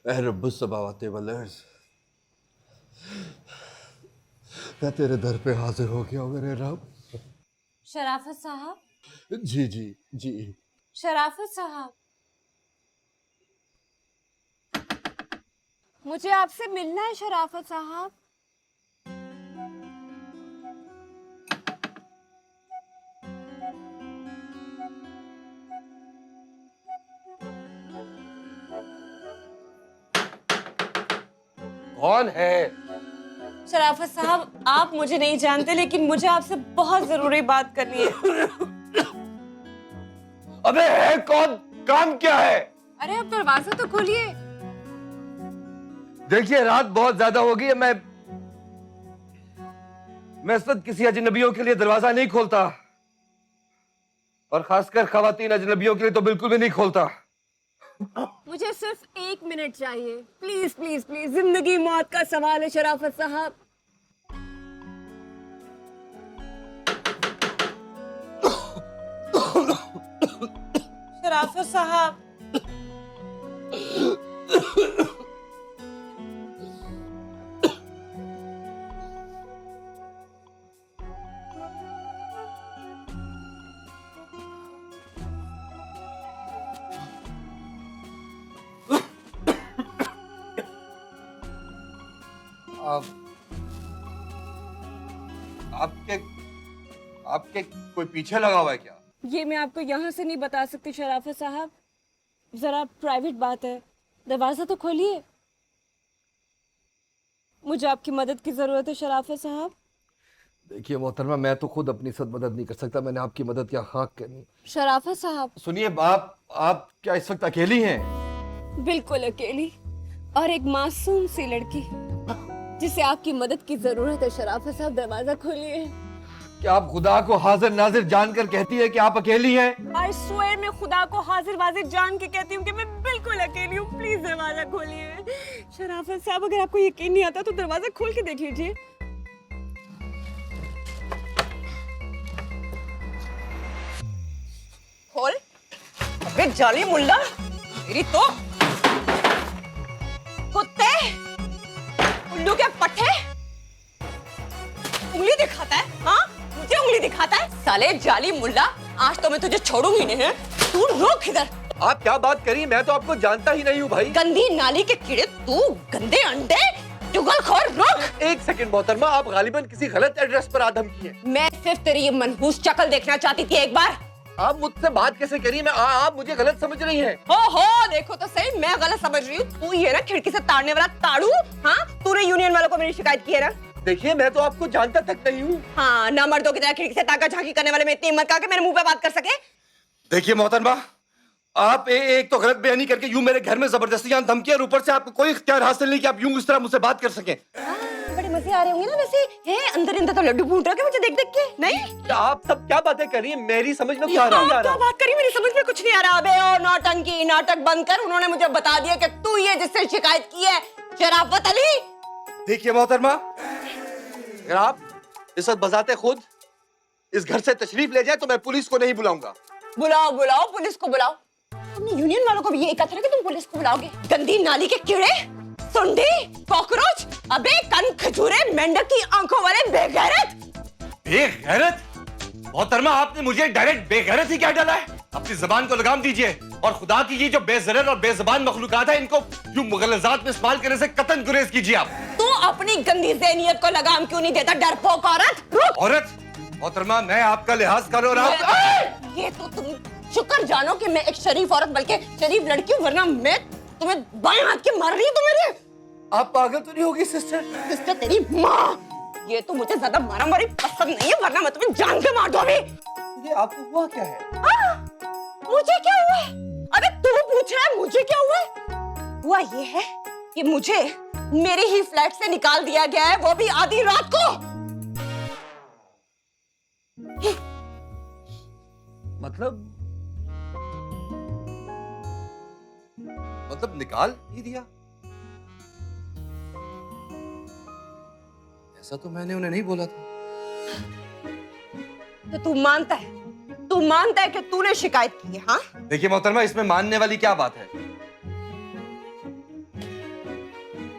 ऐ रब्बुस समावाति वल अर्ज़, मैं तेरे दर पे हाजिर हो गया हूँ मेरे रब। शराफत साहब, जी जी जी। शराफत साहब, मुझे आपसे मिलना है शराफत साहब। कौन है? शराफत साहब, आप मुझे नहीं जानते लेकिन मुझे आपसे बहुत जरूरी बात करनी है। अबे है कौन? काम क्या है? अरे आप दरवाजा तो खोलिए। देखिए रात बहुत ज्यादा हो गई है, मैं इस वक्त किसी अजनबियों के लिए दरवाजा नहीं खोलता, और खासकर खवातीन अजनबियों के लिए तो बिल्कुल भी नहीं खोलता। मुझे सिर्फ 1 मिनट चाहिए, प्लीज प्लीज प्लीज। जिंदगी मौत का सवाल है शराफत साहब। शराफत साहब, आपके आपके कोई पीछे लगा हुआ है क्या? ये मैं आपको यहाँ से नहीं बता सकती शराफत साहब, जरा प्राइवेट बात है। दरवाजा तो खोलिए, मुझे आपकी मदद की जरूरत है शराफत साहब। देखिए मोहतरमा, मैं तो खुद अपनी खुद मदद नहीं कर सकता, मैंने आपकी मदद क्या खाक करनी। शराफत साहब, सुनिए, आप क्या इस वक्त अकेली हैं? बिल्कुल अकेली, और एक मासूम सी लड़की जिसे आपकी मदद की जरूरत है। शराफत साहब, दरवाजा खोलिए। क्या आप खुदा को हाजिर नाजिर जानकर कहती है कि आप अकेली हैं? आई स्वेयर, मैं खुदा को हाजिर वाजिर जान के कहती हूँ कि मैं बिल्कुल अकेली हूँ। प्लीज दरवाजा खोलिए। शराफत साहब, अगर आपको यकीन नहीं आता तो दरवाजा खोल के देख लीजिए। खोल। अबे जाली मुल्ला, तेरी तो कुत्ते, उल्लू के पट्टे, उंगली दिखाता है। हाँ, मुझे उंगली दिखाता है। साले जाली मुल्ला, आज तो मैं तुझे छोड़ूंगी नहीं। तू रुक इधर। आप क्या बात करी? मैं तो आपको जानता ही नहीं हूँ भाई। गंदी नाली के कीड़े, तू गंदे अंडे, चुगलखोर, रुक। एक सेकंड मोहतरमा, आप गालिबन किसी गलत एड्रेस पर आदम की हैं। मैं सिर्फ तेरी ये मनहूस शक्ल देखना चाहती थी एक बार। आप मुझसे बात कैसे करी? आप मुझे गलत समझ रही हैं। हो देखो तो सही, मैं गलत समझ रही हूँ। तू ये ना खिड़की से ताड़ने वाला ताड़ू। हाँ, तूने यूनियन वालों को मेरी शिकायत की है ना। देखिए, मैं तो आपको जानता तक नहीं हूँ। हाँ, ना मर्दों की तरह खिड़की से ताका झांकी करने वाले में इतनी हिम्मत कहाँ कि मेरे मुंह पे बात कर सके। देखिए मोहतरमा, आप एक तो गलत बयानी करके यूं मेरे घर में जबरदस्ती यहाँ धमकी, और ऊपर से आपको कोई इख्तियार हासिल नहीं कि आप यूं इस तरह मुझसे बात कर सकें। बड़े मजे आ रहे होंगे ना वैसे। है अंदर तो लड्डू फूट रहा है मुझे देख देख के। नहीं, आप सब क्या बातें कर रही हैं? मेरी समझ में क्या आ रहा है? क्या बात करी? मेरी समझ में कुछ नहीं आ रहा। अबे ओ नौटंकी, नाटक बंद कर। उन्होंने मुझे बता दिया कि तू ये जिससे शिकायत की है, शराफत अली। देखिए मोहतरमा, अगर आप इस वक्त बजाते खुद इस घर से तशरीफ ले जाए तो मैं पुलिस को नहीं बुलाऊंगा। बुलाओ बुलाओ, पुलिस को बुलाओ। तुमने यूनियन वालों को भी ये कहा था कि तुम पुलिस को बुलाओगे। गंदी नाली के कीड़े, सुंडी, कॉकरोच, अबे कन खजूरे, मेंढक की आंखों वाले बेगैरत। बेगैरत? मोहतरमा, आपने मुझे डायरेक्ट बेगैरत ही क्या डाला है? अपनी जबान को लगाम दीजिए, और खुदा की ये जो बेज़रर और बेज़बान मखलूकात है, इनको यूं मुगलजात में इस्तेमाल करने से कतन गुरेज कीजिए आप। तू अपनी गंदी ज़हनियत को लगाम क्यों नहीं देता, डरपोक औरत? रुक। औरत? मोहतरमा, मैं आपका लिहाज कर रहा हूं। ये तो तुम शुक्र जानो कि मैं एक शरीफ औरत, बल्कि शरीफ लड़की हूं, वरना मैं तुम्हें बाएं हाथ के मार रही हूं। तुम मेरे आप पागल तो नहीं होगी सिस्टर? सिस्टर तेरी माँ। ये तो मुझे ज्यादा मारामारी पसंद नहीं है, वरना मैं तुम्हें जान के मार दूं अभी। ये आपको हुआ क्या है? मुझे क्या हुआ है? अबे तू पूछ रहा है मुझे क्या हुआ है? हुआ ये है कि मुझे मेरे ही फ्लैट से निकाल दिया गया है, वो भी आधी रात को। मतलब निकाल ही दिया? ऐसा तो मैंने उन्हें नहीं बोला था। तो तू मानता है कि तूने शिकायत की है? हाँ, देखिए मोहतरमा, इसमें मानने वाली क्या बात है?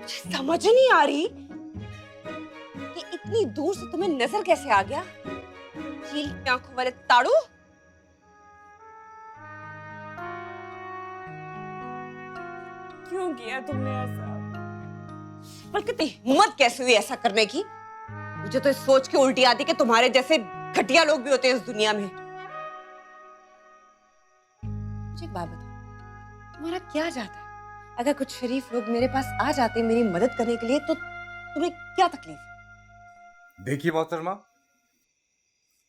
मुझे समझ नहीं आ रही कि इतनी दूर से तुम्हें नजर कैसे आ गया, चील की आंखों वाले ताड़ू। क्यों किया तुमने ऐसा? बल्कि इतनी हिम्मत कैसे हुई ऐसा करने की? मुझे तो इस सोच के उल्टी आती कि तुम्हारे जैसे घटिया लोग भी होते हैं इस दुनिया में। मुझे एक बात बताओ, तुम्हारा क्या जाता है? अगर कुछ शरीफ लोग मेरे पास आ जाते मेरी मदद करने के लिए, तो तुम्हें क्या तकलीफ? देखिए मोहतरमा,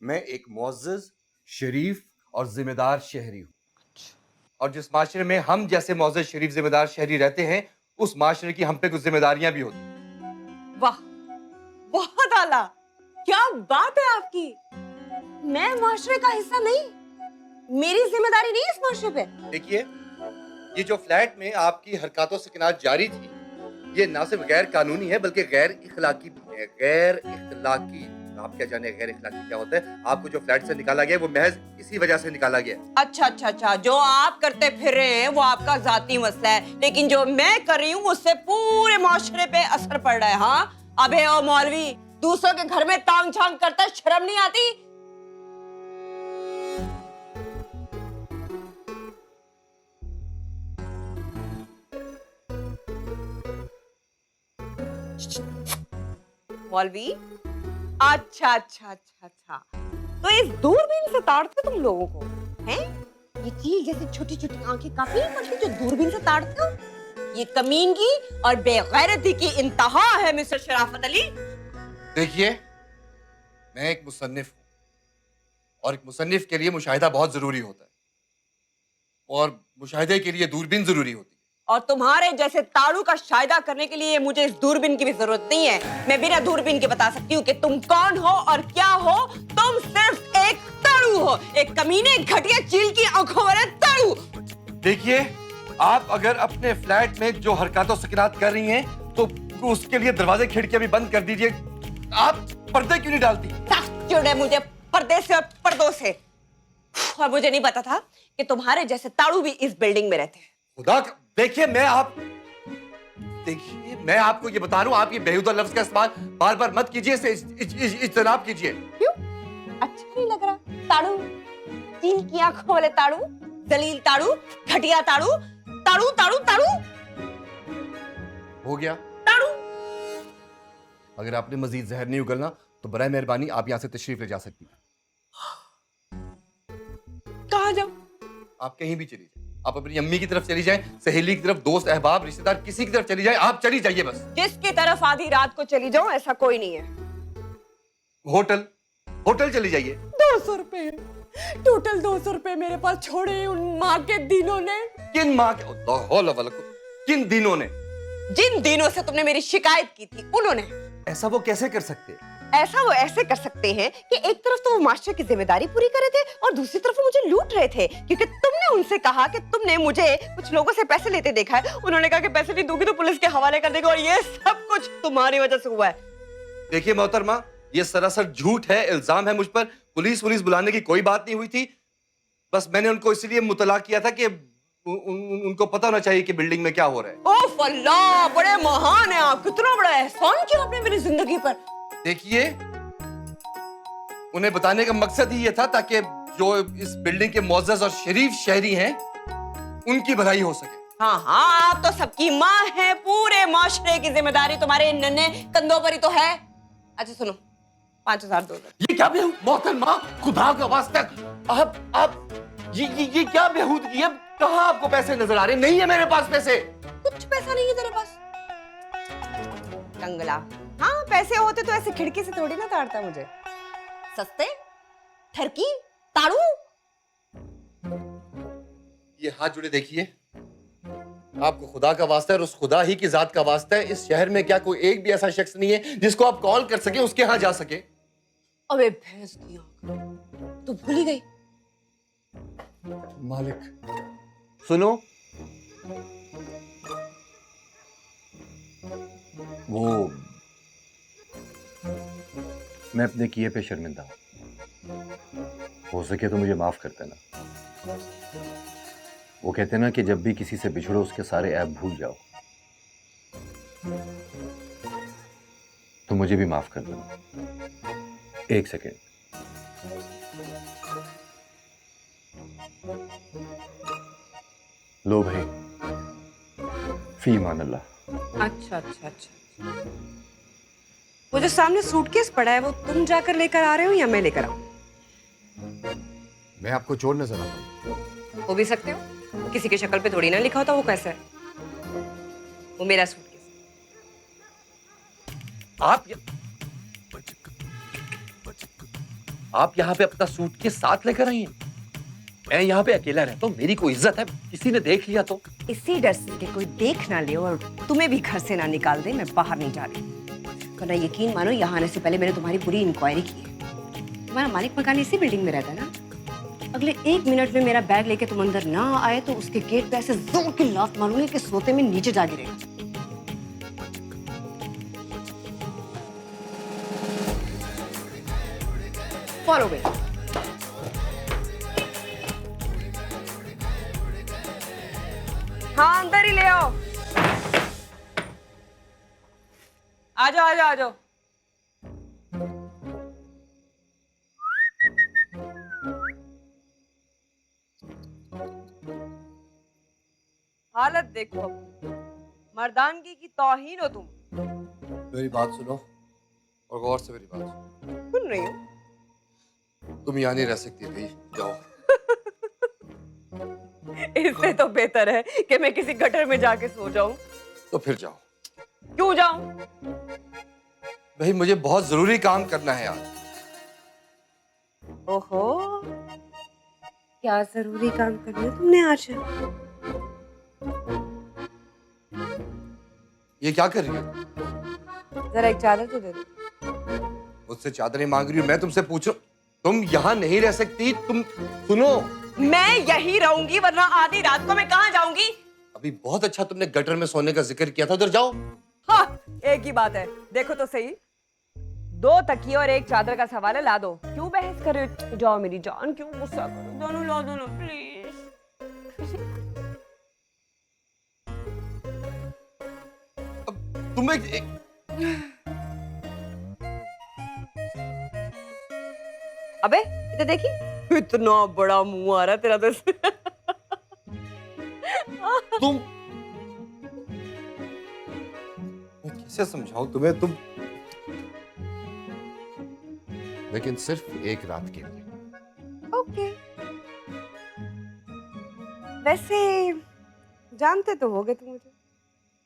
मैं एक मुअज़्ज़ज़, शरीफ और जिम्मेदार शहरी हूँ। और जिस माशरे में हम जैसे मुअज़्ज़ज़, शरीफ, जिम्मेदार शहरी रहते हैं, उस माशरे की हम पे कुछ जिम्मेदारियां भी होती हैं। वाह, बहुत आला, क्या बात है आपकी। मैं माशरे का हिस्सा नहीं, मेरी जिम्मेदारी नहीं इस माशरे पे। देखिए, ये जो फ्लैट में आपकी हरकतों सकिनात जारी थी, ये ना सिर्फ गैर कानूनी है बल्कि गैर इखलाकी भी है। गैर इखलाकी, आप क्या जाने गैर इखलाकी क्या होता है? आपको जो फ्लैट से निकाला गया वो महज इसी वजह से निकाला गया। अच्छा अच्छा अच्छा, जो आप करते फिर रहे हैं वो आपका जाती मसला है, लेकिन जो मैं कर रही हूँ उससे पूरे माशरे पे असर पड़ रहा है। हाँ अबे ओ मौलवी, दूसरों के घर में तांग झांग करता है, शर्म नहीं आती? मौलवी, अच्छा अच्छा अच्छा अच्छा, तो इस दूरबीन से ताड़ते तुम लोगों को हैं? ये चील जैसी छोटी छोटी आंखें काफी नहीं पड़ती जो दूरबीन से ताड़ते हो? ये कमीनगी और बेगैरती की इंतहा है मिस्टर शराफत अली। देखिए, मैं एक मुसन्निफ हूँ और एक मुसन्निफ के लिए मुशाहिदा बहुत जरूरी होता है और मुशाहिदे के लिए दूरबीन जरूरी होती है। और तुम्हारे जैसे ताड़ू का शायदा करने के लिए मुझे इस दूरबीन की भी जरूरत नहीं है। मैं बिना दूरबीन के बता सकती हूँ कि तुम कौन हो और क्या हो। तुम सिर्फ एक ताड़ू हो, एक कमीने घटिया चील की आंखों वाले ताड़ू। देखिए, आप अगर अपने फ्लैट में जो हरकतों सकिनात कर रही हैं तो उसके लिए दरवाजे खिड़कियां भी बंद कर दीजिए। आप पर्दे क्यों नहीं डालती? चिढ़ है मुझे पर्दे से और पर्दों से। और मुझे नहीं पता था कि तुम्हारे जैसे ताड़ू भी इस बिल्डिंग में रहते हैं। खुदा का, देखिए मैं आपको ये बता रहा हूँ, आप ये बेहुदा लफ्ज का इस्तेमाल बार बार मत कीजिए, इसे इज्तनाब कीजिए। क्यों? अच्छा नहीं लग रहा? ताड़ू, चील की आंखों वाले ताड़ू, जलील ताड़ू, घटिया ताड़ू, ताड़ू ताड़ू ताड़ू हो गया। ताड़ू। अगर आपने मजीद जहर नहीं उगलना तो बराए मेहरबानी आप यहाँ से तशरीफ ले जा सकती हैं। कहाँ जाऊं? आप कहीं भी चली जाए, आप अपनी अम्मी की तरफ चली जाएं, सहेली की तरफ, दोस्त, अहबाब, रिश्तेदार, किसी की तरफ चली जाएं, आप चली जाइए बस। जिसकी तरफ आधी रात को चली जाऊं ऐसा कोई नहीं है। होटल चली जाइए। 200 रुपए, टोटल 200 रुपए मेरे पास छोड़े उन माँ के दिनों ने। किन माँ के, किन दिनों ने? जिन दिनों से तुमने मेरी शिकायत की थी उन्होंने। ऐसा वो कैसे कर सकते? ऐसा वो ऐसे कर सकते हैं कि एक तरफ तो वो मास्टर की जिम्मेदारी पूरी कर रहे थे और दूसरी तरफ वो मुझे लूट रहे थे, क्योंकि तुमने उनसे कहा कि तुमने मुझे कुछ लोगों से पैसे लेते देखा है। उन्होंने कहा कि पैसे नहीं दूंगी तो पुलिस के हवाले कर देगा, और ये सब कुछ तुम्हारी वजह से हुआ है। देखिए मोहतरमा, ये सरासर झूठ है, इल्जाम है मुझ पर। पुलिस बुलाने की कोई बात नहीं हुई थी। बस मैंने उनको इसलिए मुतला किया था कि उनको पता होना चाहिए कि बिल्डिंग में क्या हो रहा है। ओह अल्लाह, बड़े महान है आप, कितना बड़ा एहसान किया आपने मेरी जिंदगी पर। देखिए, उन्हें बताने का मकसद ही ये था ताकि जो इस बिल्डिंग के मुअज़्ज़ज़ और शरीफ शहरी हैं उनकी भलाई हो सके। हाँ हाँ, आप तो सबकी माँ है, पूरे माशरे की जिम्मेदारी तुम्हारे नन्हे कंधों पर ही तो है। अच्छा सुनो, 5000 दो। ये क्या मोहतरमा, खुदा का वास्ता, आप ये क्या बेहूदगी है? कहाँ आपको पैसे नजर आ रहे? नहीं है मेरे पास पैसे। कुछ पैसा नहीं है तेरे पास? कंगला, हाँ पैसे होते तो ऐसे खिड़की से थोड़ी ना ताड़ता मुझे। सस्ते, ठरकी, ताड़ू। ये हाथ जुड़े देखिए, आपको खुदा का वास्ता है और उस खुदा ही की जात का वास्ता है, इस शहर में क्या कोई एक भी ऐसा शख्स नहीं है जिसको आप कॉल कर सके, उसके यहाँ जा सके? अबे भैंस की आंख, तू भूल ही गई। मालिक सुनो, वो मैं अपने किए पे शर्मिंदा हूं, हो सके तो मुझे माफ कर देना। वो कहते ना कि जब भी किसी से बिछड़ो उसके सारे ऐब भूल जाओ। मुझे भी माफ कर देना। एक सेकेंड। लो भाई, फी मान अल्लाह। अच्छा अच्छा अच्छा। वो जो सामने सूटकेस पड़ा है वो तुम जाकर लेकर आ रहे हो या मैं लेकर आऊं? मैं आपको चोर नजर आता हूं। हो भी सकते हो, किसी की शक्ल पे थोड़ी ना लिखा होता वो कैसा है। वो मेरा सूटकेस। आप यहाँ पे अपना सूटकेस साथ लेकर आई हैं? मैं यहाँ पे अकेला रहता हूँ, मेरी कोई इज्जत है, किसी ने देख लिया तो? इसी डर से कि कोई देख ना ले और तुम्हें भी घर से ना निकाल दे, मैं बाहर नहीं जा रही। वरना यकीन मानो यहाँ आने से पहले मैंने तुम्हारी पूरी इंक्वायरी की है। तुम्हारा मालिक मकान इसी बिल्डिंग में रहता है ना? अगले 1 मिनट में मेरा बैग लेके तुम अंदर ना आए तो उसके गेट पे ऐसे जोर की लात मारूंगी कि सोते में नीचे जा गिरेगा। Follow me. हाँ अंदर ही ले आओ। आ जाओ आ जाओ आ जाओ। हालत देखो अपनी, मर्दानगी की तौहीन हो तुम। मेरी बात सुनो और गौर से मेरी बात सुनो। सुन रही हूँ। तुम यहाँ नहीं रह सकती भाई, जाओ। इससे तो बेहतर है कि मैं किसी गटर में जाके सो जाऊं। तो फिर जाओ। क्यों जाऊं? भाई मुझे बहुत जरूरी काम करना है आज। ओहो, क्या जरूरी काम करना है तुमने आज? ये क्या कर रही हो? जरा एक चादर तो दे दो। मुझसे चादरें मांग रही हो? मैं तुमसे पूछ रहा हूं, तुम यहाँ नहीं रह सकती। तुम सुनो, मैं यही रहूंगी वरना आधी रात को मैं कहाँ जाऊंगी? अभी बहुत अच्छा तुमने गटर में सोने का जिक्र किया था, उधर जाओ। हाँ, एक ही बात है, देखो तो सही। 2 तकिए और 1 चादर का सवाल है, ला दो। क्यों बहस कर रहे हो? जाओ मेरी जान, क्यों गुस्सा करो? दोनों ला दो ना प्लीज। अब तुम अबे इधर देखी, इतना बड़ा मुंह आ रहा है तेरा तो। तुम मैं कैसे समझाऊं तुम्हें? तुम लेकिन सिर्फ एक रात के लिए। ओके। वैसे जानते तो होगे तुम मुझे।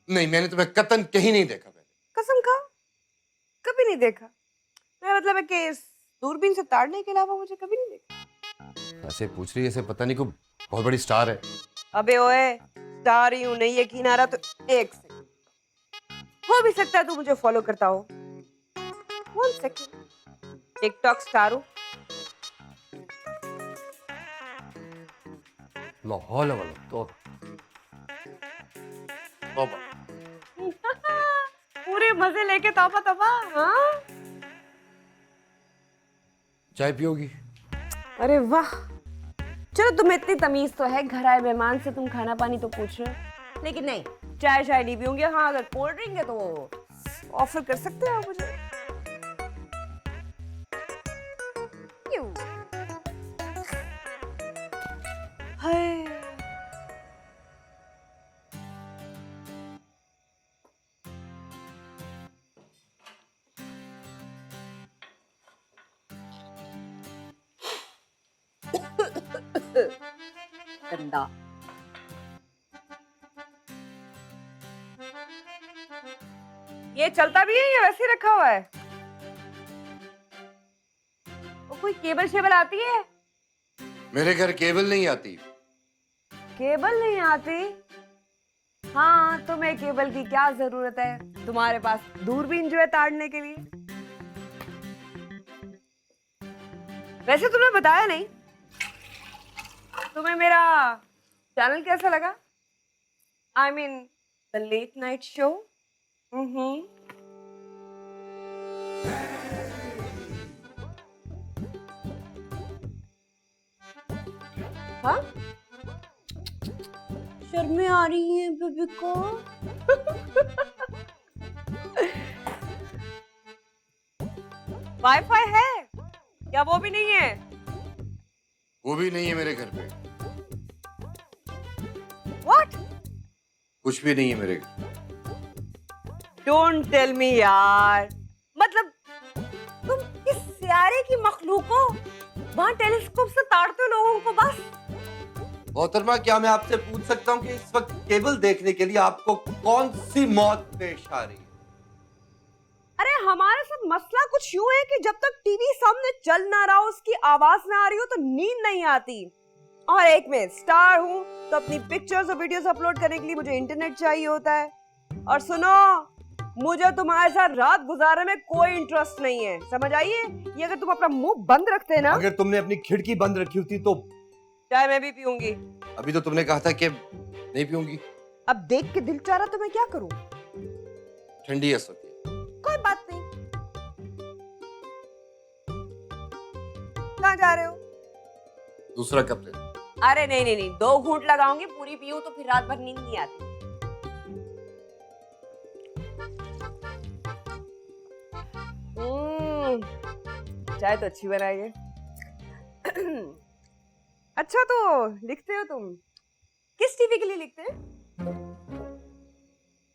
नहीं, मैंने तुम्हें कतन कहीं नहीं देखा। पहले कसम खा, कभी नहीं देखा। मेरा मतलब है कि इस दूरबीन से ताड़ने के अलावा मुझे कभी नहीं देखा। ऐसे पूछ रही है, ऐसे पता नहीं, को बहुत बड़ी स्टार है। अबे ओए, स्टार ही हूं, नहीं यकीन आ रहा तो एक सेकंड। हो भी सकता है तू मुझे फॉलो करता हो। 1 सेकंड। टिकटॉक स्टार हूं। लाहौल वाला तो पूरे मजे लेके तौबा तौबा। हाँ, चाय पियोगी? अरे वाह, चलो तुम्हें इतनी तमीज तो है, घर आए मेहमान से तुम खाना पानी तो पूछ रहे हो, लेकिन नहीं, चाय शाय नहीं पीऊंगी। हाँ, अगर कोल्ड ड्रिंक है तो ऑफर कर सकते हो मुझे। क्यों? हाय, गंदा। ये चलता भी है या वैसे ही रखा हुआ है? वो कोई केबल शेबल आती है? मेरे घर केबल नहीं आती। केबल नहीं आती? हाँ, तुम्हें केबल की क्या जरूरत है? तुम्हारे पास दूरबीन जो है ताड़ने के लिए। वैसे तुमने बताया नहीं, तुम्हें मेरा चैनल कैसा लगा? I mean, the late night show? हाँ? शर्में आ रही हैं बेबी को। वाईफाई है या वो भी नहीं है? वो भी नहीं है मेरे घर पे। What? कुछ भी नहीं है मेरे घर। Don't tell me यार, मतलब तुम किस सियारे की मखलूक हो? वहाँ टेलीस्कोप से ताड़ते हो लोगों को बस। मोहतरमा, क्या मैं आपसे पूछ सकता हूँ कि इस वक्त केबल देखने के लिए आपको कौन सी मौत पेश आ रही है? अरे हमारे साथ मसला कुछ यूं है कि जब तक टीवी सामने चल ना रहा हो, उसकी आवाज ना आ रही हो तो नींद नहीं आती। और एक मैं स्टार हूँ तो अपनी पिक्चर्स और वीडियोस अपलोड करने के लिए मुझे इंटरनेट चाहिए होता है। और सुनो, मुझे तुम्हारे साथ रात गुजारने में कोई इंटरेस्ट नहीं है, समझ आइए? ये अगर तुम अपना मुंह बंद रखते ना। अगर तुमने अपनी खिड़की बंद रखी होती तो। चाय मैं भी पीऊंगी। अभी तो तुमने कहा था कि नहीं पीऊंगी। अब देख के दिल चाह रहा तो मैं क्या करूं? ठंडी है इस वक्त। कोई बात नहीं। कहाँ जा रहे हो? दूसरा कप ले। अरे नहीं नहीं नहीं, 2 घूंट लगाऊंगी, पूरी पीऊं तो फिर रात भर नींद नहीं आती। चाय तो अच्छी बनाई है। अच्छा, तो लिखते हो तुम? किस टीवी के लिए लिखते हैं?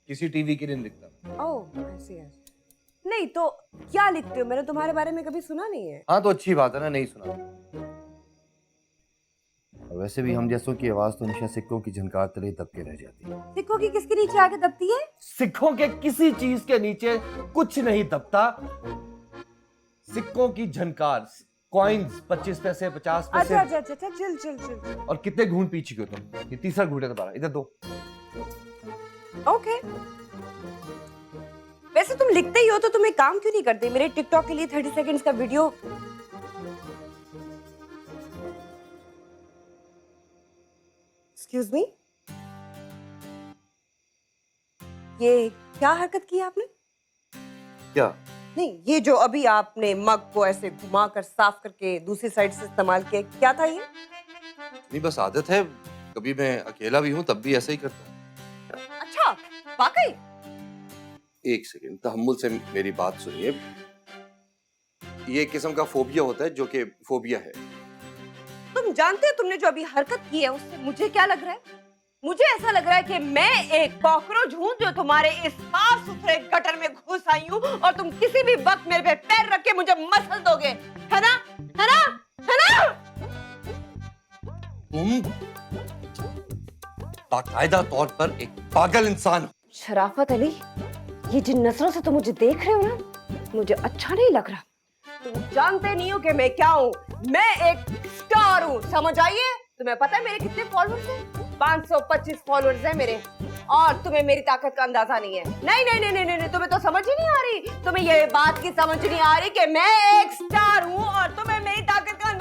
किसी टीवी के लिए नहीं लिखता। ओह, ऐसे है। नहीं तो क्या लिखते हो? मैंने तुम्हारे बारे में कभी सुना नहीं है। हाँ तो अच्छी बात है ना, नहीं सुना। और वैसे भी हम जैसों की आवाज तो हमेशा सिक्कों की झनकार तले दब के रह जाती है। सिक्कों की किसके नीचे आके दबती है? सिक्कों के किसी चीज के नीचे कुछ नहीं दबता। सिक्कों की झनकार, कॉइन्स, 25 पैसे, 50 पैसे। अच्छा अच्छा अच्छा, चल चल चल। और कितने घूंट पी चुके हो तुम? ये तीसरा घूंट है तुम्हारा, इधर दो। ओके। वैसे तुम लिखते ही हो तो तुम एक काम क्यों नहीं करते? मेरे टिकटॉक के लिए 30 सेकंड्स का वीडियो। एक्सक्यूज मी, ये क्या हरकत की आपने? क्या? नहीं, ये जो अभी आपने मग को ऐसे घुमाकर साफ करके दूसरी साइड से इस्तेमाल किया, क्या था ये? नहीं, बस आदत है, कभी मैं अकेला भी हूँ तब भी ऐसा ही करता हूँ। अच्छा, वाकई? एक सेकंड, तहम्मुल से मेरी बात सुनिए। ये एक किस्म का फोबिया होता है, जो कि फोबिया है। तुम जानते हो तुमने जो अभी हरकत की है उससे मुझे क्या लग रहा है? मुझे ऐसा लग रहा है कि मैं एक कॉकरोच हूँ जो तुम्हारे इस साफ सुथरे गटर में घुस आई हूँ और तुम किसी भी वक्त मेरे पे पैर रख के मुझे मसल दोगे, है ना? है ना? है ना? तुम बाकायदा तौर पर एक पागल इंसान हो। शराफत अली, ये जिन नजरों से तुम मुझे देख रहे हो ना, मुझे अच्छा नहीं लग रहा। तुम जानते नहीं हो कि मैं क्या हूँ। मैं एक स्टार हूँ, समझ आइए? तुम्हें पता है मेरे कितने फॉलोअर्स हैं? 525 फॉलोअर्स हैं मेरे। और तुम्हें मेरी ताकत का अंदाजा नहीं है। नहीं नहीं नहीं नहीं नहीं, तुम्हें तो समझ ही नहीं आ रही। तुम्हें ये बात की समझ नहीं आ रही कि मैं एक स्टार हूँ और तुम्हें मेरी ताकत का